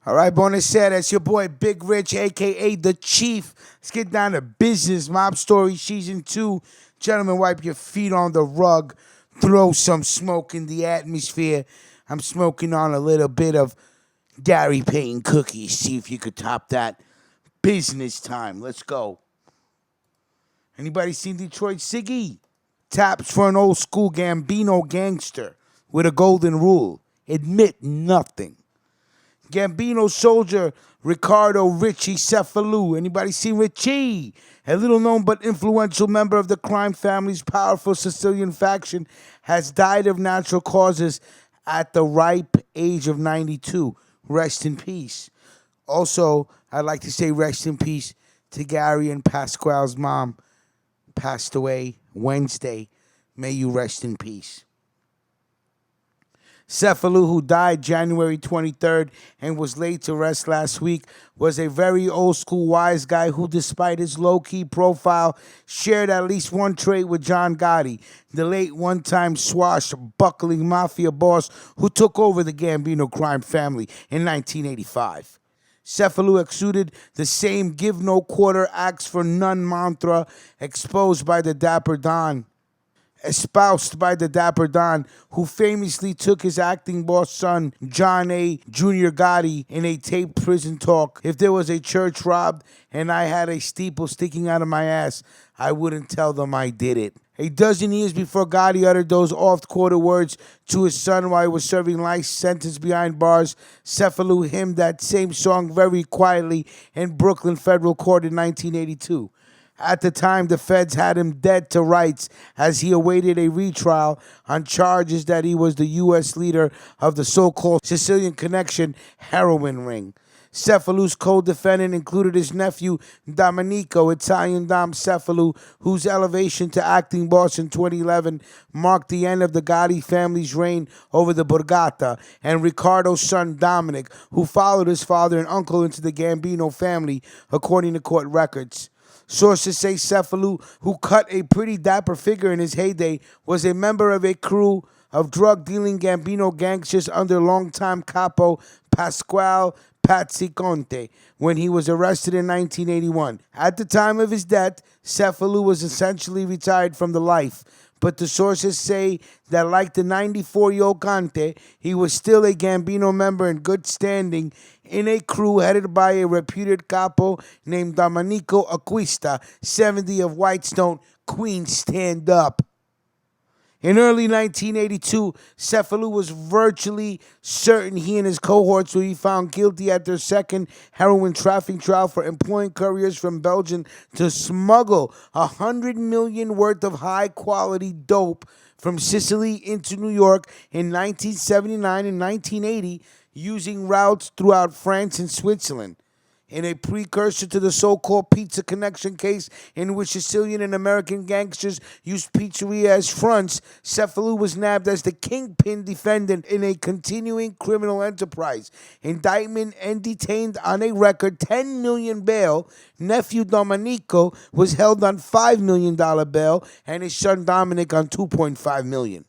All right, buonasera. That's your boy Big Rich, a.k.a. The Chief. Let's get down to business. Mob Story Season 2. Gentlemen, wipe your feet on the rug. Throw some smoke in the atmosphere. I'm smoking on a little bit of Gary Payton cookies. See if you could top that. Business time. Let's go. Anybody seen Detroit Siggy? Taps for an old school Gambino gangster with a golden rule. Admit nothing. Gambino soldier Riccardo, Richie, Cefalu. Anybody see Richie? A little known but influential member of the crime family's powerful Sicilian faction has died of natural causes at the ripe age of 92. Rest in peace. Also, I'd like to say rest in peace to Gary and Pasquale's mom. Passed away Wednesday. May you rest in peace. Cefalu, who died January 23rd and was laid to rest last week, was a very old-school wise guy who, despite his low-key profile, shared at least one trait with John Gotti, the late one-time swashbuckling Mafia boss who took over the Gambino crime family in 1985. Cefalu exuded the same give no quarter, acts for none mantra exposed by the Dapper Don. Espoused by the Dapper Don, who famously took his acting boss son, John A. Jr. Gotti, in a taped prison talk. If there was a church robbed and I had a steeple sticking out of my ass, I wouldn't tell them I did it. A dozen years before Gotti uttered those oft-quoted words to his son while he was serving life sentence behind bars, Cefalu hymned that same song very quietly in Brooklyn federal court in 1982. At the time, the feds had him dead to rights as he awaited a retrial on charges that he was the U.S. leader of the so-called Sicilian connection heroin ring. Cefalu's co-defendant included his nephew, Domenico, Italian Dom Cefalu, whose elevation to acting boss in 2011 marked the end of the Gotti family's reign over the Borgata, and Riccardo's son, Dominic, who followed his father and uncle into the Gambino family, according to court records. Sources say Cefalu, who cut a pretty dapper figure in his heyday, was a member of a crew of drug-dealing Gambino gangsters under longtime capo Pasquale Conte when he was arrested in 1981. At the time of his death, Cefalu was essentially retired from the life, but the sources say that like the 94-year-old Conte, he was still a Gambino member in good standing in a crew headed by a reputed capo named Domenico Acquista, 70 of Whitestone, Queens. Stand up. In early 1982, Cefalu was virtually certain he and his cohorts would be found guilty at their second heroin trafficking trial for employing couriers from Belgium to smuggle $100 million worth of high-quality dope from Sicily into New York in 1979 and 1980, using routes throughout France and Switzerland. In a precursor to the so-called pizza connection case in which Sicilian and American gangsters used pizzeria as fronts, Cefalu was nabbed as the kingpin defendant in a continuing criminal enterprise. Indictment and detained on a record $10 million bail. Nephew Domenico was held on $5 million bail and his son Dominic on $2.5 million.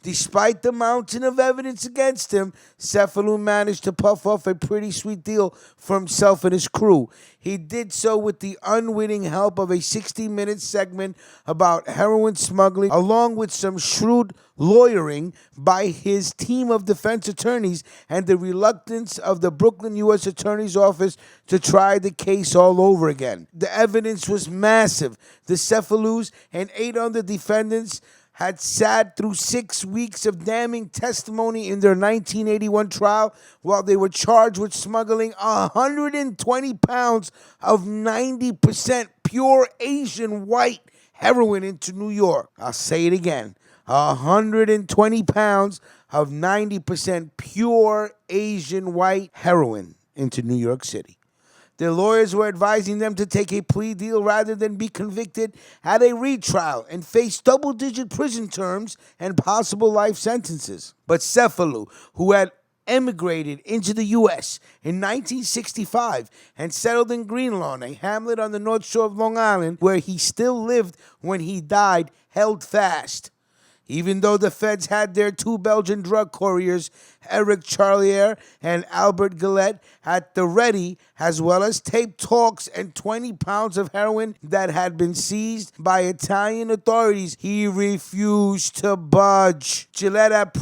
Despite the mountain of evidence against him, Cefalu managed to puff off a pretty sweet deal for himself and his crew. He did so with the unwitting help of a 60-minute segment about heroin smuggling, along with some shrewd lawyering by his team of defense attorneys and the reluctance of the Brooklyn U.S. Attorney's Office to try the case all over again. The evidence was massive. The Cefalus and 8 other defendants had sat through 6 weeks of damning testimony in their 1981 trial while they were charged with smuggling 120 pounds of 90% pure Asian white heroin into New York. I'll say it again. 120 pounds of 90% pure Asian white heroin into New York City. Their lawyers were advising them to take a plea deal rather than be convicted at a retrial and face double-digit prison terms and possible life sentences. But Cefalu, who had emigrated into the U.S. in 1965 and settled in Greenlawn, a hamlet on the North Shore of Long Island, where he still lived when he died, held fast. Even though the feds had their 2 Belgian drug couriers Eric Charlier, and Albert Gillette at the ready, as well as tape talks and 20 pounds of heroin that had been seized by Italian authorities. He refused to budge. Gillette had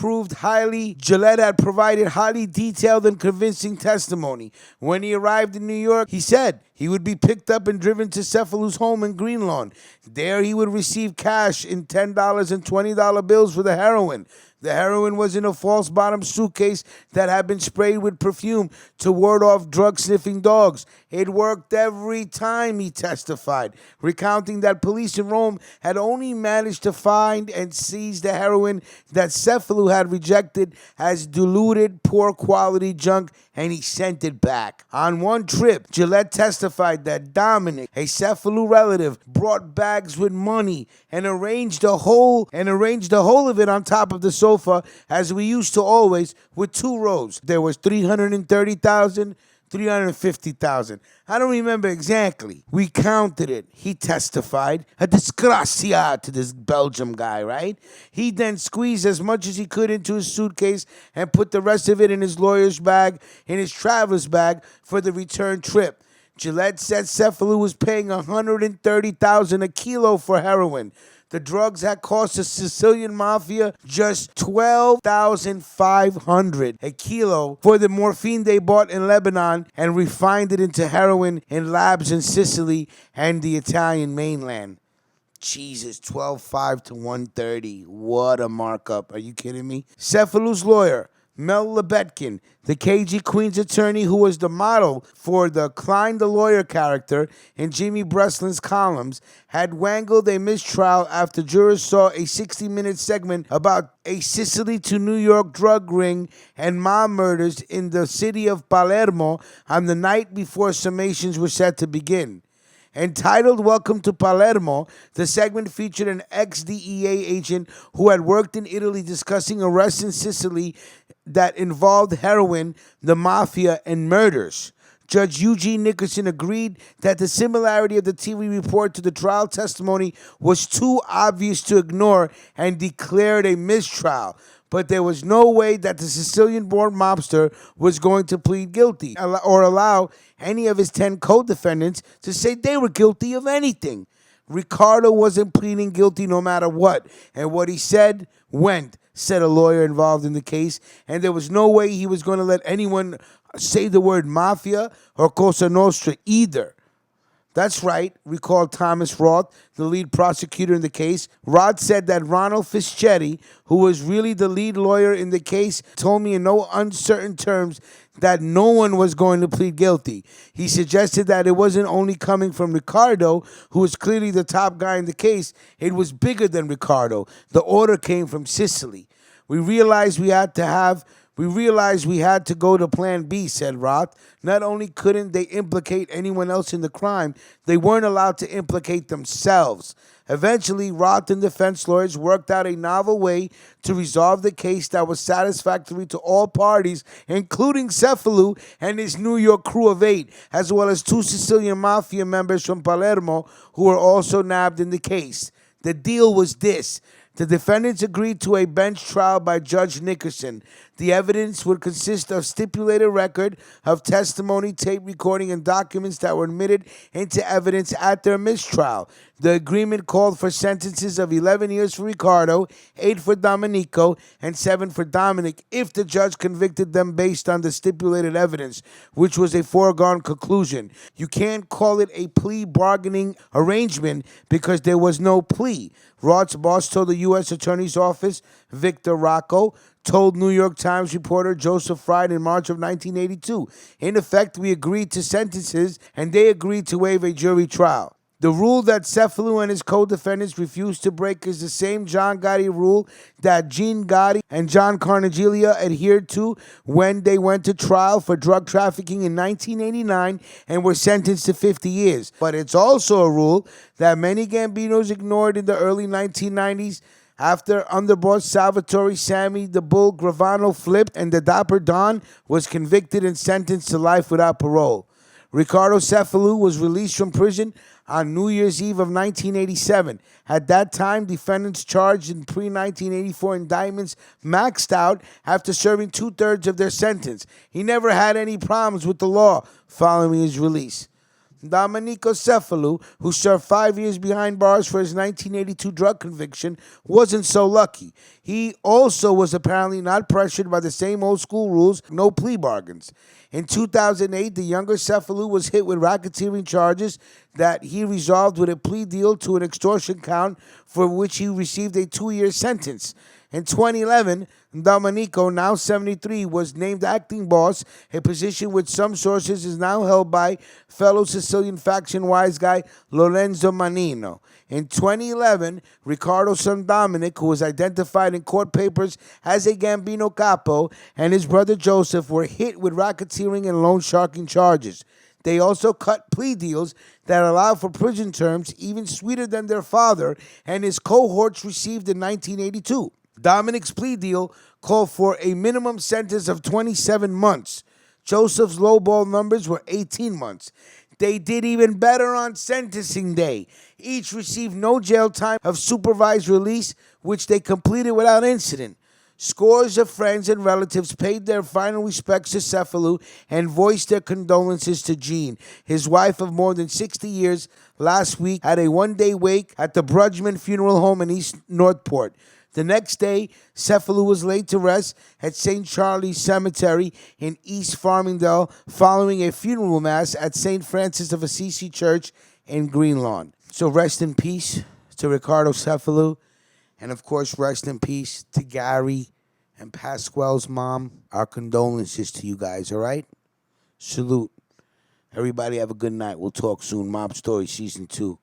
provided highly detailed and convincing testimony. When he arrived in New York, he said he would be picked up and driven to Cefalu's home in Greenlawn. There he would receive cash in $10 and $20 bills for the heroin. The heroin was in a false bottom suitcase that had been sprayed with perfume to ward off drug-sniffing dogs. It worked every time, he testified, recounting that police in Rome had only managed to find and seize the heroin that Cefalu had rejected as diluted, poor-quality junk, and he sent it back. On one trip, Gillette testified that Dominic, a Cefalu relative, brought bags with money and arranged the whole of it on top of the sofa, as we used to always, with two rows. There was 330,000, 350,000. I don't remember exactly. We counted it. He testified. A disgracia to this Belgium guy, right? He then squeezed as much as he could into his suitcase and put the rest of it in his lawyer's bag, in his traveler's bag for the return trip. Gillette said Cefalu was paying $130,000 a kilo for heroin. The drugs had cost the Sicilian Mafia just $12,500 a kilo for the morphine they bought in Lebanon and refined it into heroin in labs in Sicily and the Italian mainland. Jesus, 12.5 to 130. What a markup. Are you kidding me? Cefalu's lawyer, Mel Lebetkin, the KG Queen's attorney who was the model for the Klein the Lawyer character in Jimmy Breslin's columns, had wangled a mistrial after jurors saw a 60-minute segment about a Sicily to New York drug ring and mob murders in the city of Palermo on the night before summations were set to begin. Entitled Welcome to Palermo, the segment featured an ex-DEA agent who had worked in Italy discussing arrests in Sicily that involved heroin, the mafia, and murders. Judge Eugene Nickerson agreed that the similarity of the TV report to the trial testimony was too obvious to ignore and declared a mistrial. But there was no way that the Sicilian-born mobster was going to plead guilty or allow any of his 10 co-defendants to say they were guilty of anything. Riccardo wasn't pleading guilty no matter what, and what he said went, said a lawyer involved in the case, and there was no way he was going to let anyone say the word mafia or Cosa Nostra either. That's right, recalled Thomas Roth, the lead prosecutor in the case. Roth said that Ronald Fischetti, who was really the lead lawyer in the case, told me in no uncertain terms that no one was going to plead guilty. He suggested that it wasn't only coming from Riccardo, who was clearly the top guy in the case. It was bigger than Riccardo. The order came from Sicily. We realized we had to go to Plan B, said Roth. Not only couldn't they implicate anyone else in the crime, they weren't allowed to implicate themselves. Eventually, Roth and defense lawyers worked out a novel way to resolve the case that was satisfactory to all parties, including Cefalu and his New York crew of 8, as well as 2 Sicilian Mafia members from Palermo who were also nabbed in the case. The deal was this. The defendants agreed to a bench trial by Judge Nickerson. The evidence would consist of stipulated record of testimony, tape recording, and documents that were admitted into evidence at their mistrial. The agreement called for sentences of 11 years for Riccardo, 8 for Domenico, and 7 for Dominic if the judge convicted them based on the stipulated evidence, which was a foregone conclusion. You can't call it a plea bargaining arrangement because there was no plea. Roth's boss told the U.S. Attorney's Office, Victor Rocco, told New York Times reporter Joseph Fried in March of 1982. In effect, we agreed to sentences, and they agreed to waive a jury trial. The rule that Cefalu and his co-defendants refused to break is the same John Gotti rule that Gene Gotti and John Carnegie adhered to when they went to trial for drug trafficking in 1989 and were sentenced to 50 years. But it's also a rule that many Gambinos ignored in the early 1990s after underboss Salvatore Sammy the Bull Gravano flipped and the Dapper Don was convicted and sentenced to life without parole. Riccardo Cefalu was released from prison on New Year's Eve of 1987. At that time, defendants charged in pre-1984 indictments maxed out after serving two-thirds of their sentence. He never had any problems with the law following his release. Domenico Cefalu, who served 5 years behind bars for his 1982 drug conviction, wasn't so lucky. He also was apparently not pressured by the same old school rules, no plea bargains. In 2008, the younger Cefalu was hit with racketeering charges that he resolved with a plea deal to an extortion count for which he received a 2-year sentence. In 2011, Domenico, now 73, was named acting boss, a position which some sources is now held by fellow Sicilian faction wise guy Lorenzo Mannino. In 2011, Riccardo's son Dominic, who was identified in court papers as a Gambino capo, and his brother Joseph were hit with racketeering and loan sharking charges. They also cut plea deals that allowed for prison terms even sweeter than their father and his cohorts received in 1982. Dominic's plea deal called for a minimum sentence of 27 months. Joseph's lowball numbers were 18 months. They did even better on sentencing day. Each received no jail time of supervised release, which they completed without incident. Scores of friends and relatives paid their final respects to Cefalu and voiced their condolences to Jean, his wife of more than 60 years, last week at a one-day wake at the Brudgman Funeral Home in East Northport. The next day, Cefalu was laid to rest at St. Charles Cemetery in East Farmingdale following a funeral mass at St. Francis of Assisi Church in Greenlawn. So rest in peace to Riccardo Cefalu, and of course rest in peace to Gary and Pasquale's mom. Our condolences to you guys, all right? Salute. Everybody have a good night. We'll talk soon. Mob Story Season 2.